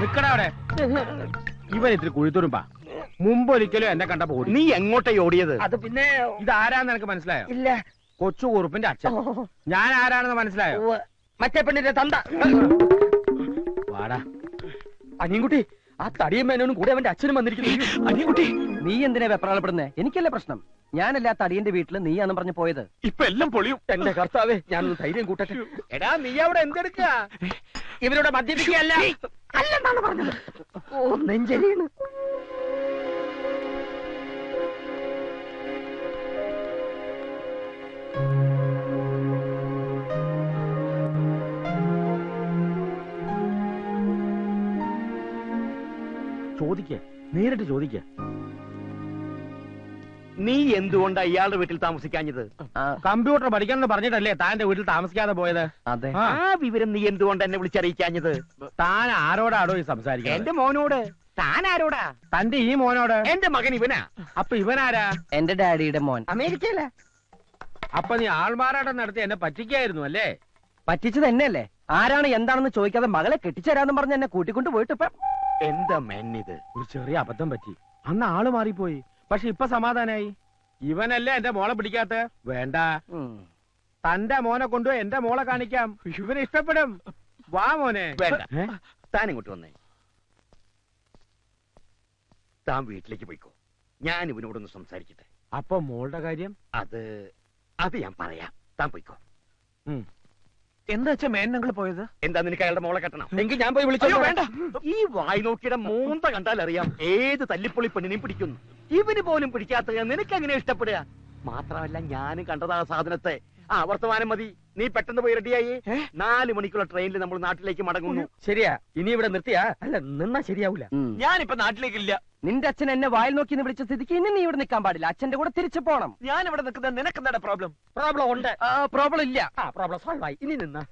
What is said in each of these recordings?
നിക്കടാ അവിടെ. ഇവൻ ഇത്തിരി കുഴിത്തുറുമ്പാ. മുമ്പ് ഒരിക്കലും എന്നെ കണ്ടപ്പോ ഓടി. നീ എങ്ങോട്ടേ ഓടിയത്? അത് പിന്നെ ഇതാരാന്ന് എനിക്ക് മനസ്സിലായോ? ഇല്ല. കൊച്ചു കുറുപ്പിന്റെ അച്ഛൻ. ഞാൻ ആരാണെന്ന് മനസ്സിലായോ? മറ്റേ പെണ്ണിന്റെ തന്ത. വാടാ അനിയൻകുട്ടി, ആ തടിയും മേനോനും കൂടെ അവന്റെ അച്ഛനും വന്നിരിക്കുന്നു. അനിയൻകുട്ടി, നീ എന്തിനാ വെപ്രാളപ്പെടുന്നേ? എനിക്കല്ലേ പ്രശ്നം. ഞാനല്ല തടിയന്റെ വീട്ടിൽ നീയാണെന്ന് പറഞ്ഞു പോയത്. ഇപ്പൊ എല്ലാം പൊളിയും. എന്റെ കർത്താവേ, ഞാനൊന്ന് ധൈര്യം കൂട്ടട്ടെ. എടാ നീ അവിടെ എന്തെടുക്ക? ഇവരോട് മദ്യപിക്കുകയല്ല അല്ലെന്നാണ് പറഞ്ഞത്. ഓ നെഞ്ചരിയാണ്. ചോദിക്ക, നേരിട്ട് ചോദിക്ക. നീ എന്തുകൊണ്ടാ ഇയാളുടെ വീട്ടിൽ താമസിക്കാഞ്ഞത്? കമ്പ്യൂട്ടർ പഠിക്കണം എന്ന് പറഞ്ഞിട്ടല്ലേ താന്റെ വീട്ടിൽ താമസിക്കാതെ പോയത്? അതെ. ആ വിവരം നീ എന്തുകൊണ്ട് എന്നെ വിളിച്ചറിയിക്കാഞ്ഞത്? താൻ ആരോടാടോ ഈ സംസാരിക്കുന്നത്? എന്റെ മോനോട്. താൻ ആരോടാ? തന്റെ ഈ മോനോട്. എന്റെ മകൻ ഇവനാ. അപ്പൊ ഇവനാരാ? എന്റെ ഡാഡിയുടെ മോൻ. അമേരിക്കയില. അപ്പൊ നീ ആൾമാറാട്ടം നടത്തി എന്നെ പറ്റിക്കായിരുന്നു അല്ലേ? പറ്റിച്ചത് എന്നെയല്ലേ? ആരാണ് എന്താണെന്ന് ചോദിക്കാതെ മകളെ കെട്ടിച്ചേരാന്ന് പറഞ്ഞ് എന്നെ കൂട്ടിക്കൊണ്ട് പോയിട്ട് ഇപ്പൊ എന്താ മെന്നിത്? ഒരു ചെറിയ അബദ്ധം പറ്റി. അന്ന് ആള് മാറിപ്പോയി. പക്ഷെ ഇപ്പൊ സമാധാനായി. ഇവനല്ലേ എന്റെ മോളെ പിടിക്കാത്ത? വേണ്ട, തന്റെ മോനെ കൊണ്ടുപോയി എന്റെ മോളെ കാണിക്കാം. ഇവന് ഇഷ്ടപ്പെടും. വാ മോനെ. വേണ്ട, താൻ ഇങ്ങോട്ട് വന്നേ. താൻ വീട്ടിലേക്ക് പോയിക്കോ. ഞാൻ ഇവനോടൊന്ന് സംസാരിക്കട്ടെ. അപ്പൊ മോളുടെ കാര്യം? അത് ഞാൻ പറയാം. താൻ പോയിക്കോ. എന്താ വെച്ചാ മേനങ്ങൾ പോയത്? എന്താ നിനക്ക് അയാളുടെ മോളെ കെട്ടണം? എങ്കിൽ ഞാൻ പോയി വിളിച്ചോ. വേണ്ട. ഈ വായി നോക്കിയുടെ മൂന്ത കണ്ടാൽ അറിയാം ഏത് തല്ലിപ്പൊളി പെണ്ണിനെയും പിടിക്കുന്നു. ഇവന് പോലും പിടിക്കാത്ത നിനക്ക് എങ്ങനെ ഇഷ്ടപ്പെടുക? മാത്രമല്ല ഞാനും കണ്ടത് ആ സാധനത്തെ. വർത്തമാനം മതി. നീ പെട്ടെന്ന് പോയി റെഡിയായി. 4 മണിക്കുള്ള ട്രെയിനിൽ നമ്മൾ നാട്ടിലേക്ക് മടങ്ങുന്നു. ശരിയാ. ഇനി ഇവിടെ നിർത്തിയാ അല്ല നിന്നാ ശരിയാവൂല. ഞാനിപ്പോ നാട്ടിലേക്കില്ല. നിന്റെ അച്ഛൻ എന്നെ വായിൽ നോക്കി വിളിച്ച സ്ഥിതിക്ക് ഇനി നീ ഇവിടെ നിൽക്കാൻ പാടില്ല. അച്ഛന്റെ കൂടെ തിരിച്ചു പോണം. ഞാൻ ഇവിടെ നിൽക്കുന്നത് നിനക്ക് എന്താണ് പ്രോബ്ലം? പ്രോബ്ലം ഉണ്ട്. പ്രോബ്ലം ഇല്ല. പ്രോബ്ലം സോൾവ് ആയി. ഇനി നിന്നാ.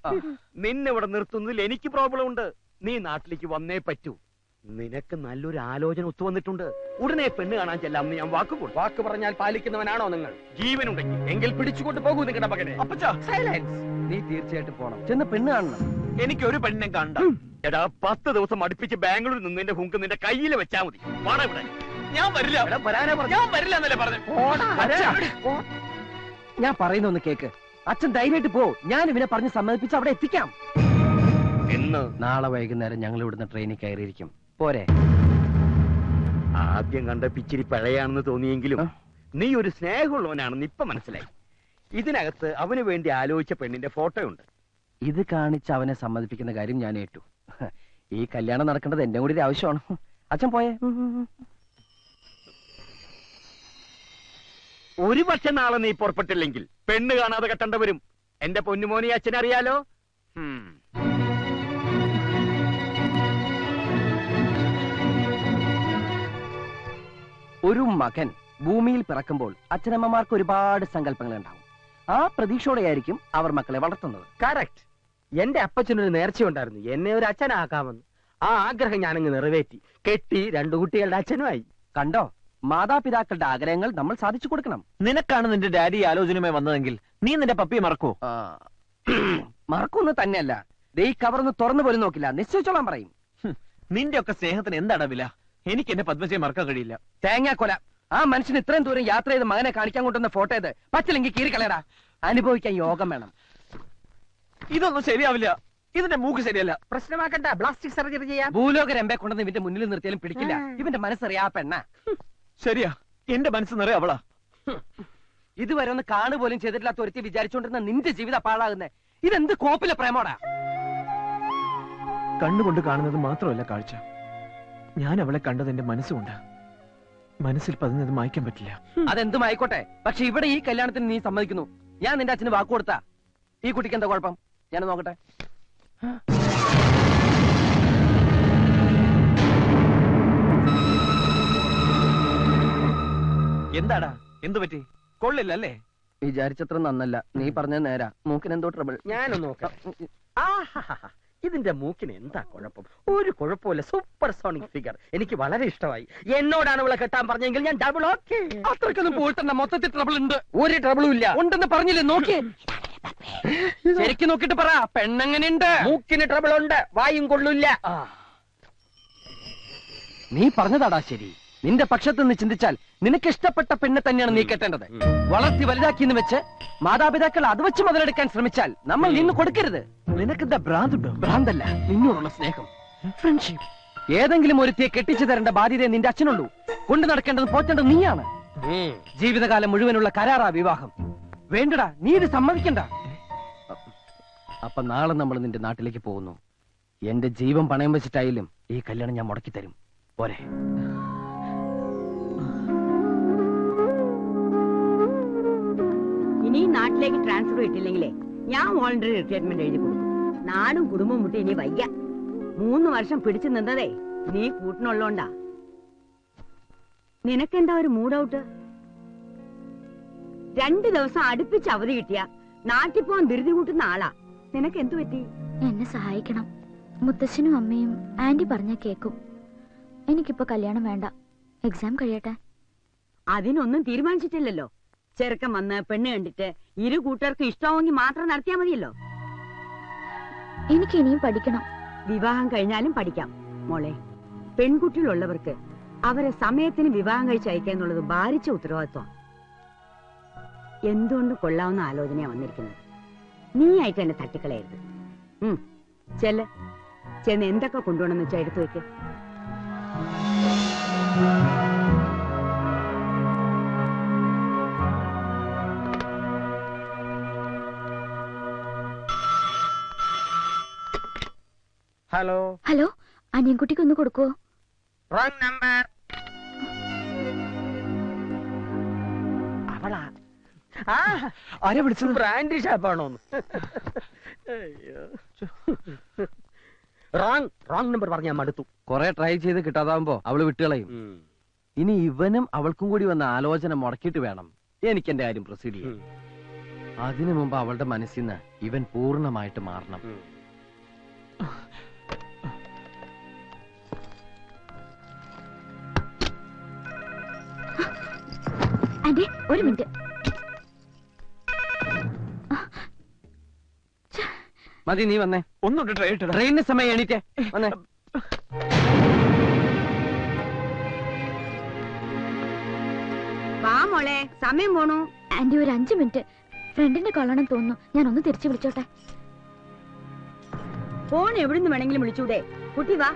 നിന്നെ ഇവിടെ നിർത്തുന്നതിൽ എനിക്ക് പ്രോബ്ലം ഉണ്ട്. നീ നാട്ടിലേക്ക് വന്നേ പറ്റൂ. നിനക്ക് നല്ലൊരു ആലോചന ഒത്തുവന്നിട്ടുണ്ട്. ഉടനെ പെണ്ണ് കാണാൻ ചെല്ലാമെന്ന് ഞാൻ വാക്ക് കൊടുത്തു. വാക്ക് പറഞ്ഞാൽ പാലിക്കുന്നവനാണോ നിങ്ങൾ? ജീവനുണ്ടെങ്കിൽ എങ്കിൽ പിടിച്ചുകൊണ്ട് പോകൂ നിങ്ങളുടെ മകനെ. സൈലൻസ്. നീ തീർച്ചയായിട്ടും പോണം. ചെന്ന് പെണ്ണ് കാണണം. എനിക്ക് ഒരു പെണ്ണിനെ കണ്ട. എടാ 10 ദിവസം അടുപ്പിച്ച് ബാംഗ്ലൂരിൽ നിന്ന് നിന്റെ ഹുങ്ക് നിന്റെ കയ്യിൽ വെച്ചാ മതി. വാടാ ഇവിടെ. ഞാൻ വരില്ല. ഞാൻ വരില്ല എന്നല്ലേ പറഞ്ഞു. ഞാൻ പറയുന്ന ഒന്ന് കേക്ക്. അച്ഛൻ ധൈര്യമായിട്ട് പോ. ഞാൻ ഇവനെ പറഞ്ഞ് സമ്മതിപ്പിച്ച് അവിടെ എത്തിക്കാം. നാളെ വൈകുന്നേരം ഞങ്ങൾ ഇവിടുന്ന് ട്രെയിനിൽ കയറിയിരിക്കും. പോരെ? ആദ്യം കണ്ട പിച്ചിരി പഴയാണെന്ന് തോന്നിയെങ്കിലും നീ ഒരു സ്നേഹമുള്ളവനാണെന്ന് ഇപ്പൊ മനസ്സിലായി. ഇതിനകത്ത് അവന് വേണ്ടി ആലോചിച്ച പെണ്ണിന്റെ ഫോട്ടോ ഉണ്ട്. ഇത് കാണിച്ച് അവനെ സമ്മതിപ്പിക്കുന്ന കാര്യം ഞാൻ ഏറ്റു. ഈ കല്യാണം നടക്കേണ്ടത് എന്റെ കൂടി ആവശ്യമാണ്. അച്ഛൻ പോയേ. ഒരു പക്ഷെ നാളെ നീ പുറപ്പെട്ടില്ലെങ്കിൽ പെണ്ണ് കാണാതെ കെട്ടേണ്ടവരും. എന്റെ പൊന്നുമോനെ അച്ഛനറിയാലോ. ഒരു മകൻ ഭൂമിയിൽ പിറക്കുമ്പോൾ അച്ഛനമ്മമാർക്ക് ഒരുപാട് സങ്കല്പങ്ങൾ ഉണ്ടാവും. ആ പ്രതീക്ഷയോടെയായിരിക്കും അവർ മക്കളെ വളർത്തുന്നത്. കറക്റ്റ്. എന്റെ അപ്പച്ചനൊരു നേർച്ചയുണ്ടായിരുന്നു, എന്നെ ഒരു അച്ഛനാക്കാമെന്ന്. ആ ആഗ്രഹം ഞാനങ്ങ് നിറവേറ്റി. കെട്ടി 2 കുട്ടികളുടെ അച്ഛനുമായി. കണ്ടോ, മാതാപിതാക്കളുടെ ആഗ്രഹങ്ങൾ നമ്മൾ സാധിച്ചു കൊടുക്കണം. നിനക്കാണ് നിന്റെ ഡാഡി ആലോചനയുമായി വന്നതെങ്കിൽ നീ നിന്റെ പപ്പിയെ മറക്കോ? മറക്കൊന്നും തന്നെയല്ല. ഈ കവറൊന്ന് തുറന്നു പോലും നോക്കില്ല. നിശ്ചയിച്ചോളാൻ പറയും. നിന്റെ ഒക്കെ സ്നേഹത്തിന് എന്താണ് വില? എനിക്ക് എന്റെ പത്മജയെ മറക്കാൻ കഴിയില്ല. തേങ്ങാക്കൊല. ആ മനുഷ്യന് ഇത്രയും ദൂരം യാത്ര ചെയ്ത് മകനെ കാണിക്കാൻ കൊണ്ടുവന്ന ഫോട്ടോ ഇത്. പറ്റില്ലെങ്കിൽ കീറിക്കളയടാ. അനുഭവിക്കാൻ യോഗം വേണം. ഇതൊന്നും ശരിയാവില്ല. ഇതിന്റെ മൂക്ക് ശരിയല്ല. പ്രശ്നമാക്കണ്ട, പ്ലാസ്റ്റിക് സർജറി ചെയ്യാം. ഭൂലോക രമ്പെ കൊണ്ടുവന്ന് ഇവന്റെ മുന്നിൽ നിർത്തിയാലും പിടിക്കില്ല. ഇവന്റെ മനസ്സറിയാ പെണ്ണ. ശരിയാ, എന്റെ മനസ്സ് നിറയെ അവളാ. ഇതുവരെ ഒന്ന് കാണുപോലും ചെയ്തിട്ടില്ലാത്ത ഒരുത്തി വിചാരിച്ചോണ്ടിരുന്ന നിന്റെ ജീവിതം പാഴാകുന്നേ. ഇതെന്ത് കോപ്പിലെ പ്രേമോടാ? കണ്ണുകൊണ്ട് കാണുന്നത് മാത്രമല്ല കാഴ്ച. ഞാൻ അവളെ കണ്ടത് എന്റെ മനസ്സുകൊണ്ട്. മനസ്സിൽ പതിഞ്ഞത് മായ്ക്കാൻ പറ്റില്ല. അതെന്തും ആയിക്കോട്ടെ, പക്ഷെ ഇവിടെ ഈ കല്യാണത്തിന് നീ സമ്മതിക്കുന്നു. ഞാൻ നിന്റെ അച്ഛന് വാക്ക് കൊടുത്താ ഈ കുട്ടിക്ക് എന്താ കുഴപ്പം? ഞാൻ നോക്കട്ടെ. എന്താടാ, എന്തു പറ്റി? കൊള്ളില്ലല്ലേ? വിചാരിച്ചത്ര നന്നല്ല. നീ പറഞ്ഞ നേരാ. മൂക്കിനെന്തോ ട്രബിൾ. ഞാനൊന്ന് നോക്കാം. ഇതിന്റെ മൂക്കിന് എന്താ കുഴപ്പം? ഒരു കുഴപ്പമില്ല. Super sonic figure. എനിക്ക് വളരെ ഇഷ്ടമായി. എന്നോടാണ് അവളെ കെട്ടാൻ പറഞ്ഞെങ്കിൽ ഞാൻ ഡബിൾ ഓക്കെ. അത്രക്കൊന്നും പോയിട്ടല്ല. മൊത്തത്തിൽ ട്രബിൾ ഉണ്ട്. ഒരു ട്രബിളും ഇല്ല. ഉണ്ടെന്ന് പറഞ്ഞില്ലേ? നോക്കി ശരിക്കും നോക്കിട്ട് പറ. പെണ്ണെങ്ങനെയുണ്ട്? മൂക്കിന് ട്രബിൾ ഉണ്ട്, വായും കൊള്ളില്ല. നീ പറഞ്ഞതാടാ ശരി. നിന്റെ പക്ഷത്ത് നിന്ന് ചിന്തിച്ചാൽ നിനക്ക് ഇഷ്ടപ്പെട്ട പെണ്ണ് തന്നെയാണ് നീ കെട്ടേണ്ടത്. വളർത്തി വലുതാക്കിയെന്ന് വെച്ച് മാതാപിതാക്കൾ അത് വെച്ച് മുതലെടുക്കാൻ ശ്രമിച്ചാൽ നമ്മൾ നിന്ന് കൊടുക്കരുത്. നിനക്കെന്താ ഭ്രാന്തുണ്ടോ? ഭ്രാന്തല്ല, നിന്നോടുള്ള സ്നേഹം, ഫ്രണ്ട്ഷിപ്പ്. ഏതെങ്കിലും ഒരുത്തിയെ കെട്ടിച്ചു തരേണ്ട ബാധ്യത നിന്റെ അച്ഛനുള്ളൂ. കൊണ്ടു നടക്കേണ്ടത് പോറ്റേണ്ടത് നീയാണ്. ജീവിതകാലം മുഴുവനുള്ള കരാറാ വിവാഹം. വേണ്ടടാ, നീ ഇത് സമ്മതിക്കണ്ട. അപ്പൊ നാളെ നമ്മൾ നിന്റെ നാട്ടിലേക്ക് പോകുന്നു. എന്റെ ജീവൻ പണയം വെച്ചിട്ടായാലും ഈ കല്യാണം ഞാൻ മുടക്കി തരും. പോരെ? ഇനി നാട്ടിലേക്ക് ട്രാൻസ്ഫർ കിട്ടില്ലെങ്കിലേ ഞാൻ വോളണ്ടറി റിട്ടയർമെന്റ് എഴുതി കൊടുക്കും. നാടും കുടുംബം മുട്ടി ഇനി വയ്യ. 3 വർഷം പിടിച്ചു നിന്നതേ നീ കൂട്ടിനുള്ളോണ്ടാ. നിനക്കെന്താ ഒരു മൂഡ് ഔട്ട്? 2 ദിവസം അടുപ്പിച്ച് അവധി കിട്ടിയ നാട്ടിൽ പോവാൻ ധൃതി കൂട്ടുന്ന ആളാ. നിനക്ക് എന്തു പറ്റി? എന്നെ സഹായിക്കണം. മുത്തശ്ശനും അമ്മയും ആന്റി പറഞ്ഞ കേക്കും. എനിക്കിപ്പോ കല്യാണം വേണ്ട, എക്സാം കഴിയട്ടെ. അതിനൊന്നും തീരുമാനിച്ചിട്ടില്ലല്ലോ. ചെറുക്കൻ വന്ന് പെണ്ണ് കണ്ടിട്ട് 2 കൂട്ടർക്ക് ഇഷ്ടമാവെങ്കിൽ മാത്രം നടത്തിയാ മതിയല്ലോ. എനിക്ക് ഇനിയും പഠിക്കണം. വിവാഹം കഴിഞ്ഞാലും പഠിക്കാം മോളെ. പെൺകുട്ടികളുള്ളവർക്ക് അവരെ സമയത്തിന് വിവാഹം കഴിച്ച് അയക്കുക എന്നുള്ളത് ഭാരിച്ച ഉത്തരവാദിത്വം. എന്തുകൊണ്ട് കൊള്ളാവുന്ന ആലോചനയാ വന്നിരിക്കുന്നത്. നീ ആയിട്ട് എന്നെ തട്ടിക്കളയരുത്. ചെന്ന് എന്തൊക്കെ കൊണ്ടുപോകണമെന്ന് വെച്ചാൽ എടുത്തു വെക്ക്. ഹലോ ഹലോ, അനിയൻകുട്ടിക്ക് ഒന്ന് കൊടുക്കുവോ? Wrong number. അവളാ ആരെ വിളിച്ചത്? ബ്രാൻഡ് ഷാപ്പാണോ? റോങ് നമ്പർ പറഞ്ഞാൽ മടുത്തു. കുറെ ട്രൈ ചെയ്ത് കിട്ടാതാവുമ്പോ അവള് വിട്ടുകളയും. ഇനി ഇവനും അവൾക്കും കൂടി വന്ന ആലോചന മുടക്കിയിട്ട് വേണം എനിക്ക് എന്റെ കാര്യം പ്രൊസീഡ് ചെയ്യാൻ. അതിനു മുമ്പ് അവളുടെ മനസ്സിൽ നിന്ന് ഇവൻ പൂർണ്ണമായിട്ട് മാറണം. ആന്റി, ഒരു മിനിറ്റ്. മതി, നീ വന്നേ. ഒന്നുണ്ട് ട്രെയിനിന് സമയം എണീറ്റേ വന്നേ. വാ മോളെ, സമയം പോണു. ആന്റി, ഒരു 5 മിനിറ്റ്. ഫ്രണ്ടിന്റെ കൊള്ളണം തോന്നുന്നു. ഞാൻ ഒന്ന് തിരിച്ചു വിളിച്ചോട്ടെ. ഫോൺ എവിടുന്ന് വേണമെങ്കിലും വിളിച്ചൂടെ? കുട്ടി വാ.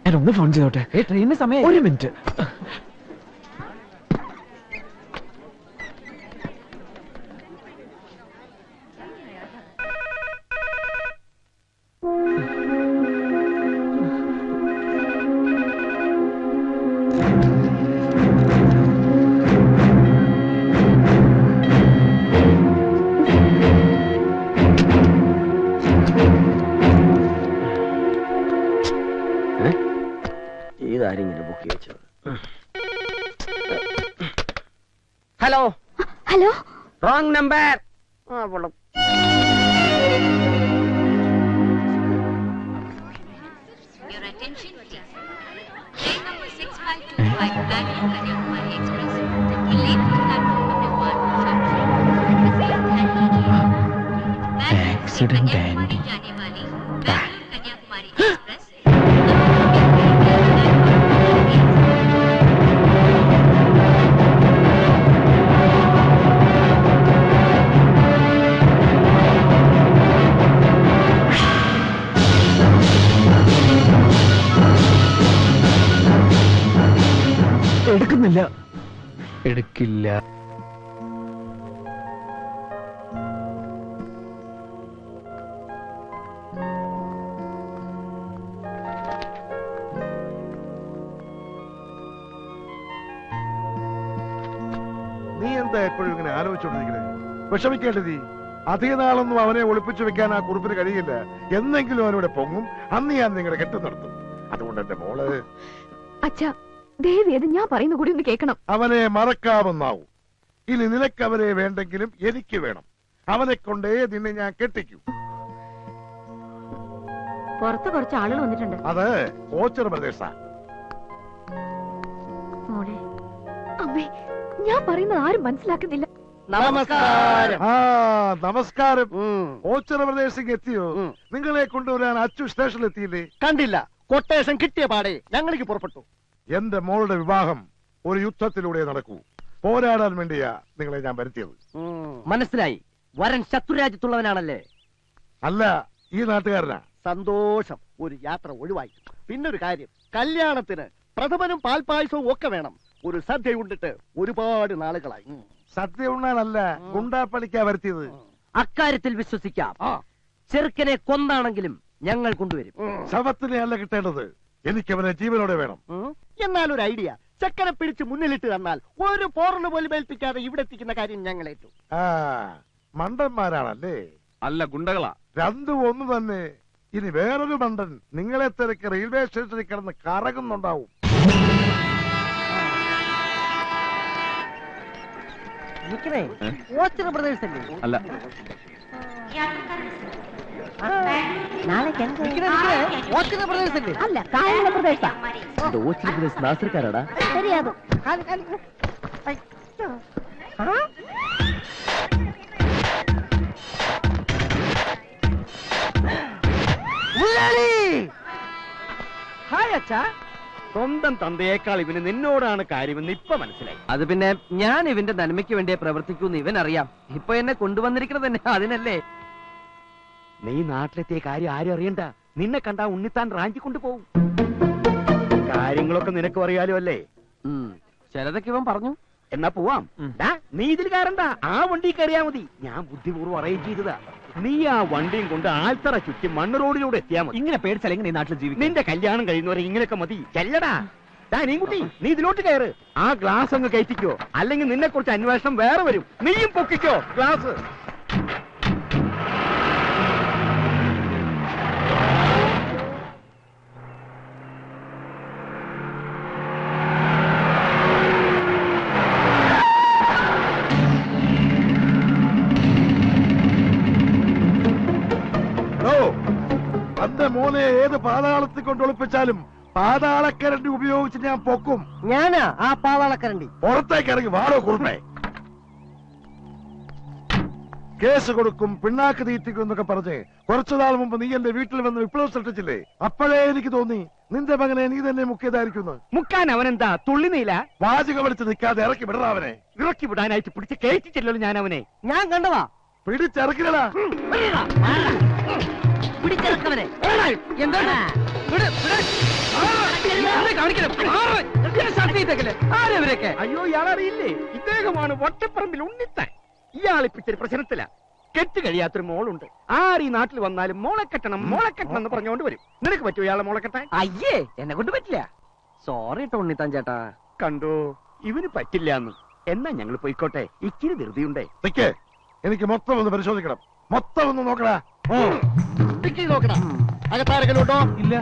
ഞാനൊന്ന് ഫോൺ ചെയ്തോട്ടെ. ട്രെയിനിന് സമയം. 1 minute. Hello hello, wrong number. Your attention please. Train number 6525 Bangalore Kanyakumari Express will leave the platform number 1 shortly. Accident Kanyakumari जाने वाली Bangalore Kanyakumari Express. എടുക്കില്ല. നീ എന്താ എപ്പോഴും ഇങ്ങനെ ആലോചിച്ചോണ്ടിരിക്കണേ? വിഷമിക്കേണ്ടത് അധിക നാളൊന്നും അവനെ ഒളിപ്പിച്ചു വെക്കാൻ ആ കുറിപ്പിന് കഴിയില്ല. എന്നെങ്കിലും അവനോടെ പൊങ്ങും. അന്ന് ഞാൻ നിങ്ങളുടെ കെട്ട് നടത്തും. അതുകൊണ്ട് എന്റെ മോള് അച്ഛാ, ദേവിയത് ഞാൻ പറയുന്ന കൂടി ഒന്ന് കേൾക്കണം. അവനെ മറക്കാവുന്നാവും. ഇനി നിനക്ക് അവരെ വേണ്ടെങ്കിലും എനിക്ക് വേണം. അവനെ കൊണ്ടേ നിന്നെ ഞാൻ കെട്ടിക്കൂ. പുറത്ത് കുറച്ച് ആളുകൾ വന്നിട്ടുണ്ട്. അത് ഓച്ചർ പ്രദേശ. മോളെ, അമ്മേ, ഞാൻ പറയുന്നത് ആരും മനസ്സിലാക്കുന്നില്ല. നമസ്കാരം. ആ നമസ്കാരം. ഓച്ചിറ പ്രദേശത്തേക്ക് എത്തിയോ? നിങ്ങളെ കൊണ്ടുവരാൻ അച്ചു സ്റ്റേഷനിൽ എത്തിയില്ലേ? കണ്ടില്ല. കൊട്ടേഷൻ കിട്ടിയ പാടെ ഞങ്ങൾക്ക് പുറപ്പെട്ടു. എന്റെ മോളുടെ വിവാഹം ഒരു യുദ്ധത്തിലൂടെ നടക്കൂ. പോരാടാൻ വേണ്ടിയാ നിങ്ങളെ ഞാൻ വരുത്തിയത്. മനസ്സിലായി. വരൻ ശത്രുരാജ്യത്തുള്ളവനാണല്ലേ? അല്ല, ഈ നാട്ടുകാരനാ. സന്തോഷം. ഒരു യാത്ര ഒഴിവായി. പിന്നൊരു കാര്യം, കല്യാണത്തിന് പ്രഥമനും പാൽപായസവും ഒക്കെ വേണം. ഒരു സദ്യ ഉണ്ടിട്ട് ഒരുപാട് നാളുകളായി. സദ്യ ഉണ്ണാനല്ല, ഗുണ്ടാപ്പണിക്കാ വരുത്തിയത്. അക്കാര്യത്തിൽ വിശ്വസിക്കാം. ചെറുക്കനെ കൊന്നാണെങ്കിലും ഞങ്ങൾ കൊണ്ടുവരും. ശവത്തിനെ അല്ല കിട്ടേണ്ടത്, എനിക്കവനെ ജീവനോടെ വേണം. എന്നാൽ ഒരു ഐഡിയ, ചക്കനെ പിടിച്ച് മുന്നിലിട്ട് തന്നാൽ ഒരു പോറിന് പോലും ഏൽപ്പിക്കാതെ ഇവിടെ എത്തിക്കുന്ന കാര്യം ഞങ്ങൾ ഏറ്റു. ആ മണ്ടന്മാരാണല്ലേ? അല്ല, ഗുണ്ടകളാ. രണ്ടും ഒന്ന് തന്നെ. ഇനി വേറൊരു മണ്ടൻ നിങ്ങളെ തിരക്ക് റെയിൽവേ സ്റ്റേഷനിൽ കിടന്ന് കറങ്ങുന്നുണ്ടാവും. ഓച്ചിറ പ്രദേശല്ലേ? അല്ല, ഓച്ചിറ പ്രദേശല്ലേ? അല്ല, കായംകുള പ്രദേശ. ഓച്ചിറ പ്രദേശ് നാസർക്കാരാടാ. ശരിയാകും. ഹായ് അച്ഛാ. സ്വന്തം തന്തയേക്കാൾ ഇവന് നിന്നോടാണ് കാര്യമെന്ന് ഇപ്പൊ മനസ്സിലായി. അത് പിന്നെ ഞാൻ ഇവന്റെ നന്മയ്ക്ക് വേണ്ടിയേ പ്രവർത്തിക്കൂന്ന് ഇവൻ അറിയാം. ഇപ്പൊ എന്നെ കൊണ്ടുവന്നിരിക്കുന്നത് തന്നെ അതിനല്ലേ. നീ നാട്ടിലെത്തിയ കാര്യം ആരും അറിയണ്ട. നിന്നെ കണ്ടാ ഉണ്ണിത്താൻ റാഞ്ചിക്കൊണ്ടു പോവും. കാര്യങ്ങളൊക്കെ നിനക്കും അറിയാലോ അല്ലേ? ചിലതൊക്കെ ഇവൻ പറഞ്ഞു. എന്നാ പോവാം. നീ ഇതിൽ കയറണ്ട, ആ വണ്ടി കയറിയാ മതി. ഞാൻ ബുദ്ധിപൂർവ്വം അറേഞ്ച് ചെയ്തതാ. നീ ആ വണ്ടിയും കൊണ്ട് ആൽത്തറ ചുറ്റി മണ്ണ് റോഡിലൂടെ എത്തിയാ മതി. ഇങ്ങനെ പേടിച്ചാൽ എങ്ങനെ ഈ നാട്ടിൽ ജീവിക്കും? നിന്റെ കല്യാണം കഴിയുന്നവരെ ഇങ്ങനെയൊക്കെ മതി. ചെല്ലടാ. നീൻകുട്ടി, നീ ഇതിലോട്ട് കയറ്. ആ ഗ്ലാസ് അങ്ങ് കയറ്റിക്കോ, അല്ലെങ്കിൽ നിന്നെ കുറിച്ച് അന്വേഷണം വേറെ വരും. നീയും പൊക്കിക്കോ ഗ്ലാസ്. തന്റെ മോനെ ഏത് പാതാളത്തിൽ കൊണ്ടൊളിപ്പിച്ചാലും പാതാളക്കരണ്ടി ഉപയോഗിച്ച് ഞാൻ പൊക്കും. ഞാനാ ആ പാതാളക്കരണ്ടി. പുറത്തേക്ക് ഇറങ്ങി വാടോ കുറുപ്പേ. കേസ് കൊടുക്കും, പിണ്ണാക്ക് തീറ്റിക്കും എന്നൊക്കെ പറഞ്ഞ് കുറച്ചു നാൾ മുമ്പ് നീ എന്റെ വീട്ടിൽ വന്ന് വിപ്ലവം സൃഷ്ടിച്ചില്ലേ? അപ്പോഴേ എനിക്ക് തോന്നി നിന്റെ മകനെ നീ തന്നെ മുക്കിയതായിരിക്കുന്നു. മുക്കാൻ അവനെന്താ തുള്ളിനീല? വാചകം അടിച്ച് നിൽക്കാതെ ഇറക്കി വിടറാ അവനെ. ഇറക്കി വിടാനായിട്ട് പിടിച്ച് കയറ്റിച്ചല്ലോ ഞാൻ അവനെ. ഞാൻ കണ്ടതാ. പിടിച്ചിറക്കില്ലടാ. പിടിച്ചിറക്കവനെ. അയ്യോ, ഇയാളറിയില്ലേ? ഇദ്ദേഹമാണ് വട്ടപ്പറമ്പിൽ ഉണ്ണിത്താൻ. ഇയാളിപ്പിച്ചൊരു പ്രശ്നത്തില. കെട്ട് കഴിയാത്തൊരു മോളുണ്ട്. ആര് ഈ നാട്ടിൽ വന്നാലും മോളെ കെട്ടണം എന്ന് പറഞ്ഞുകൊണ്ട് വരും. നിനക്ക് പറ്റുമോ ഇയാളെ മോളെ കെട്ടാൻ? അയ്യേ, എന്നെ കൊണ്ട് പറ്റില്ല. സോറി ട്ടോ ഉണ്ണിത്താൻ ചേട്ടാ. കണ്ടോ, ഇവന് പറ്റില്ലാന്ന്. എന്നാ ഞങ്ങൾ പോയിക്കോട്ടെ, ഇച്ചിരി ധൃതിയുണ്ടേ. നിക്കേ, എനിക്ക് മൊത്തം ഒന്ന് പരിശോധിക്കണം. മൊത്തം ഒന്ന് നോക്കടാ. നോക്കടാ. അകത്താരെങ്കിലുണ്ടോ? ഇല്ല.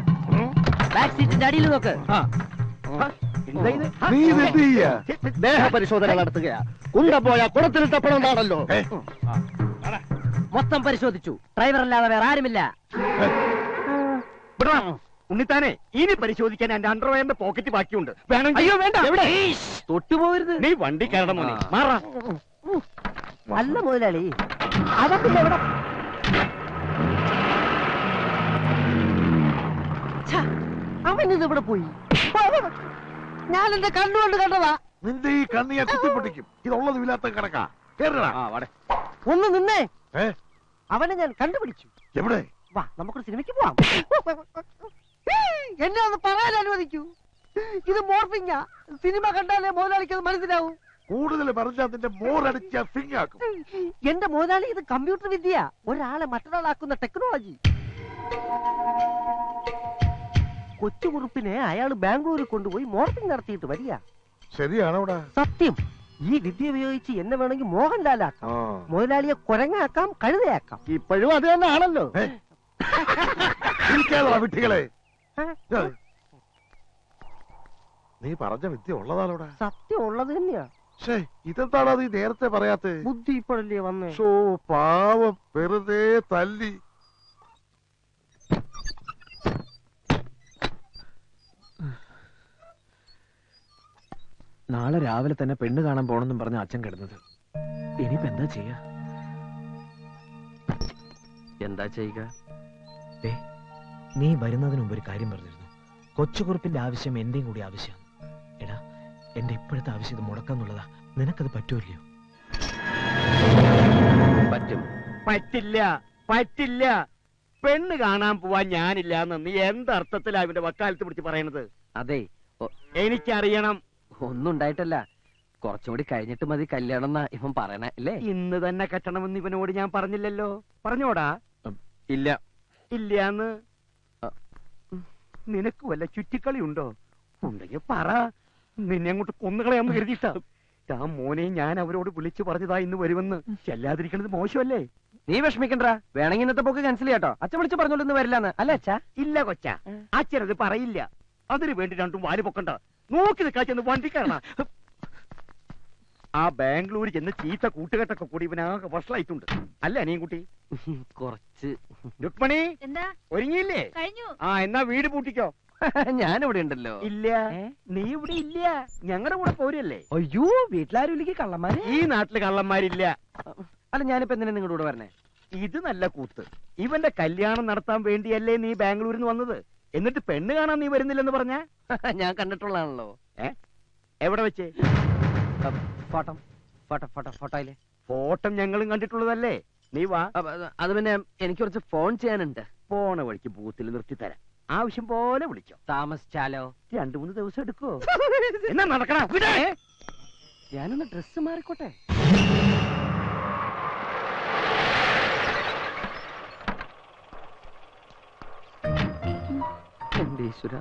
ബാക്ക് സീറ്റിന്റെ അടിയിൽ നോക്ക്. നീ ഇത് എന്ത് ചെയ്യാ? ദേഹ പരിശോധന നടത്തുകയാ. കുണ്ട പോയാ കുടത്തിൽ തപ്പണമെന്നാണല്ലോ. മൊത്തം പരിശോധിച്ചു. ഡ്രൈവർ അല്ലാതെ വേറെ ആരുമില്ല. ഉണ്ണിത്താനെ, ഇനി പരിശോധിക്കാൻ എന്റെ അണ്ടർവെയറിന്റെ പോക്കറ്റ് ബാക്കിയുണ്ട്. വേണം. അയ്യോ വേണ്ട. എവിടെ? തൊട്ടുപോകരുത്. നീ വണ്ടി കയറണം മോനെ. മാറാ. അല്ല മുതലാളി, അതൊക്കെ എവിടെ? അവനിത് ഇവിടെ പോയി. ഞാൻ എന്റെ കണ്ണുകൊണ്ട് കണ്ടതാ. നിന്റെ ഈ കണ്ണിയെ കുത്തിപ്പൊട്ടിക്കും. ഇതുള്ളത് ഇല്ലാത്ത കിടക്കാ. കേറടാ. ഒന്ന് നിന്നേ. ഏ? അവനെ ഞാൻ കണ്ടുപിടിച്ചു. എവിടെ? വാ, നമുക്കൊരു സിനിമയ്ക്ക് പോവാം. എന്നെ ഒന്ന് പറയാൻ അനുവദിക്കൂ. ഇത് മോർഫിങ്ങാ. സിനിമ കണ്ടാലേ മുതലാളിക്ക് അത് മനസ്സിലാവൂ. കൂടുതൽ പറഞ്ഞാൽ നിന്റെ മോറടിച്ച ഫിങ്ങാക്കും. എന്റെ മുതലാളി, ഇത് കമ്പ്യൂട്ടർ വിദ്യ. ഒരാളെ മറ്റൊരാളാക്കുന്ന ടെക്നോളജി. കൊച്ചുകുറുപ്പിനെ അയാൾ ബാംഗ്ലൂരിൽ കൊണ്ടുപോയി മോർഫിംഗ് നടത്തിയിട്ട് വരിക. ശരിയാണോടാ? സത്യം. ഈ വിദ്യ ഉപയോഗിച്ച് എന്നെ വേണമെങ്കിൽ മോഹൻലാലാക്കാം, മുതലാളിയെ കുരങ്ങാക്കാം, കഴുതയാക്കാം. ഇപ്പോഴും അത് തന്നെ ആണല്ലോ. വിട്ടികളെ, നീ പറഞ്ഞ വിദ്യ ഉള്ളതാണോടാ? സത്യം ഉള്ളത് തന്നെയാ. ഇതെന്താടാ നീ നേരത്തെ പറയാത്ത? ബുദ്ധി ഇപ്പോഴല്ലേ വന്നേ. പാവം, വെറുതെ തല്ലി. നാളെ രാവിലെ തന്നെ പെണ്ണ് കാണാൻ പോണെന്നും പറഞ്ഞ അച്ഛൻ കിടന്നത്. ഇനിയിപ്പോ എന്താ ചെയ്യാ? എന്താ ചെയ്യുക? നീ വരുന്നതിന് മുമ്പ് ഒരു കാര്യം പറഞ്ഞിരുന്നു. കൊച്ചുകുറുപ്പിന്റെ ആവശ്യം എന്റെയും കൂടി ആവശ്യമാണ്. എടാ, എന്റെ ഇപ്പോഴത്തെ ആവശ്യം ഇത് മുടക്കാന്നുള്ളതാ. നിനക്കത് പറ്റുമല്ലോ? പറ്റും. പറ്റില്ല, പറ്റില്ല. പെണ്ണ് കാണാൻ പോവാൻ ഞാനില്ല എന്ന് നീ എന്തർത്ഥത്തിലാ ഇവന്റെ വക്കാലത്ത് പിടിച്ച് പറയണത്? അതെ, എനിക്കറിയണം. ഒന്നും ഉണ്ടായിട്ടല്ല. കുറച്ചുകൂടി കഴിഞ്ഞിട്ട് മതി കല്യാണം എന്നാ ഇവൻ പറയണേ അല്ലേ? ഇന്ന് തന്നെ കെട്ടണമെന്ന് ഇവനോട് ഞാൻ പറഞ്ഞില്ലല്ലോ. പറഞ്ഞോടാ? ഇല്ല. ഇല്ലാന്ന്. നിനക്ക് വല്ല ചുറ്റിക്കളി ഉണ്ടോ? ഉണ്ടെങ്കിൽ പറ. നിന്നെ അങ്ങോട്ട് കൊന്നുകളയാന്ന് കരുതിയിട്ടാ. ആ മോനെ ഞാൻ അവരോട് വിളിച്ചു പറഞ്ഞതാ ഇന്ന് വരുമെന്ന്. ചെല്ലാതിരിക്കണത് മോശമല്ലേ? നീ വിഷമിക്കണ്ട. വേണമെങ്കിൽ ഇന്നത്തെ പോക്ക് ക്യാൻസൽ ചെയ്യാട്ടോ. അച്ഛൻ വിളിച്ച് പറഞ്ഞോളൂ വരില്ലാന്ന്. അല്ല അച്ഛാ? ഇല്ല കൊച്ച, അച്ഛനത് പറയില്ല. അതിനു വേണ്ടി രണ്ടും വാല് പൊക്കണ്ട. നോക്കി നിൽക്കാ ചെന്ന് വണ്ടിക്കാരണ. ആ ബാംഗ്ലൂരിൽ ചെന്ന് ചീത്ത കൂട്ടുകെട്ടൊക്കെ കൂടി ഇവനാകെ വഷളായിട്ടുണ്ട്. അല്ല അനിയൻകുട്ടി? കുറച്ച്. രുക്മണി, എന്താ ഒരുങ്ങിയില്ലേ? കഴിഞ്ഞു. ആ, എന്നാ വീട് പൂട്ടിക്കോ. ഞാനിവിടെ ഉണ്ടല്ലോ. ഇല്ല, നീ ഇവിടെ ഇല്ല. ഞങ്ങളുടെ കൂടെ പോരല്ലേ? അയ്യോ, വീട്ടിലാരും ഇല്ലെങ്കിൽ കള്ളന്മാര്. ഈ നാട്ടില് കള്ളന്മാരില്ല. അല്ല, ഞാനിപ്പോ എന്തിനാ നിങ്ങളുടെ കൂടെ വരണേ? ഇത് നല്ല കൂത്ത്. ഇവന്റെ കല്യാണം നടത്താൻ വേണ്ടിയല്ലേ നീ ബാംഗ്ലൂരിൽ നിന്ന് വന്നത്? എന്നിട്ട് പെണ്ണ് കാണാൻ നീ വരുന്നില്ലെന്ന് പറഞ്ഞ? ഞാൻ കണ്ടിട്ടുള്ളതാണല്ലോ. എവിടെ വെച്ച്? ഫോട്ടോ ഫോട്ടോ ഫോട്ടോ ഫോട്ടോയില്. ഫോട്ടോ ഞങ്ങളും കണ്ടിട്ടുള്ളതല്ലേ. നീ വാ. അത് പിന്നെ എനിക്ക് കുറച്ച് ഫോൺ ചെയ്യാനുണ്ട്. പോണ വഴിക്ക് ബൂത്തിൽ നിർത്തിത്തരാം. ആവശ്യം പോലെ വിളിച്ചോ. താമസിച്ചാലോ? 2-3 ദിവസം എടുക്കോ? എന്നാ നടക്കണ. ഞാനൊന്ന് ഡ്രസ് മാറിക്കോട്ടെ. എന്റെ ഈശ്വര,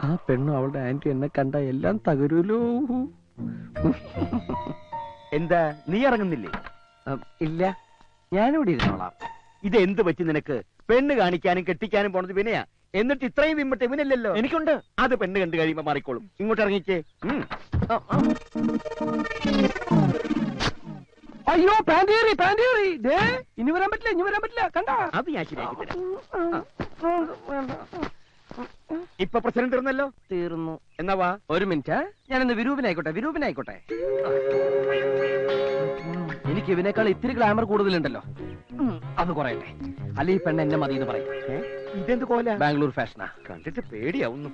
ആ പെണ്ണും അവളുടെ ആന്റി എന്നെ കണ്ട എല്ലാം തകരൂലോ. എന്താ നീ ഇറങ്ങുന്നില്ലേ? ഇല്ല, ഞാനിവിടെ ഇരുന്നോളാം. ഇത് എന്ത് പറ്റി നിനക്ക്? പെണ്ണ് കാണിക്കാനും കെട്ടിക്കാനും പോണത് വിനയാ. എന്നിട്ട് ഇത്രയും വിമ്മട്ട് ഇവനല്ലല്ലോ. എനിക്കുണ്ട്. അത് പെണ്ണ് കണ്ടു കഴിയുമ്പോ മാറിക്കോളും. ഇങ്ങോട്ട് ഇറങ്ങിക്കേ. അയ്യോ, പാൻറ്റേറി പാൻറ്റേറി. ഇനി വരാൻ പറ്റില്ല, ഇനി വരാൻ പറ്റില്ല. കണ്ട, അത് ഞാൻ ശരിയാക്കി തരാം. ഇപ്പൊ പ്രശ്നം തീർന്നല്ലോ. തീർന്നു. എന്നാ വാ. ഒരു മിനിറ്റ്, ഞാനിന്ന് വിരൂപനായിക്കോട്ടെ. വിരൂപനായിക്കോട്ടെ. എനിക്ക് ഇവനേക്കാൾ ഇത്തിരി ഗ്ലാമർ കൂടുതലുണ്ടല്ലോ. അത് കുറയട്ടെ. അല്ലെ ഈ പെണ്ണ് എന്നെ മതി എന്ന് പറയും. ഇതെന്ത് കോല? ബാംഗ്ലൂർ ഫാഷനാ. കണ്ടിട്ട് പേടിയാവുന്നു.